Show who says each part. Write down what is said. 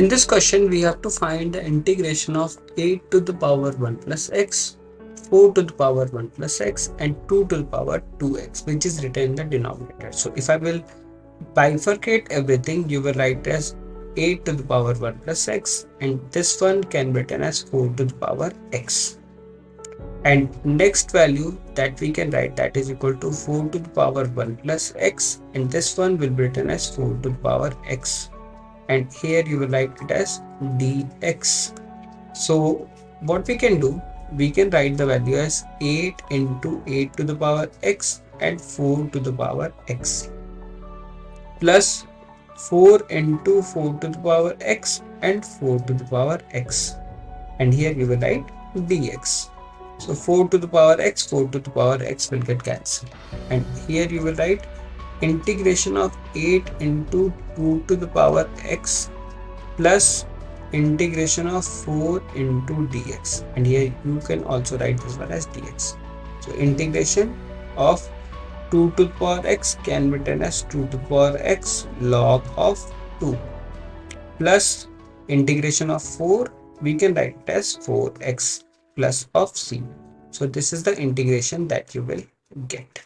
Speaker 1: In this question, we have to find the integration of 8 to the power 1 plus x, 4 to the power 1 plus x, and 2 to the power 2x, which is written in the denominator. So if I will bifurcate everything, you will write as 8 to the power 1 plus x, and this one can be written as 4 to the power x. And next value that we can write, that is equal to 4 to the power 1 plus x, and this one will be written as 4 to the power x, and here you will write it as dx. So what we can do, we can write the value as 8 into 8 to the power x and 4 to the power x plus 4 into 4 to the power x and 4 to the power x, and here you will write dx. So 4 to the power x, 4 to the power x will get cancelled, and here you will write integration of 8 into 2 to the power x plus integration of 4 into dx, and here you can also write this one as dx. So integration of 2 to the power x can be written as 2 to the power x log of 2 plus integration of 4, we can write it as 4x plus of c. So this is the integration that you will get.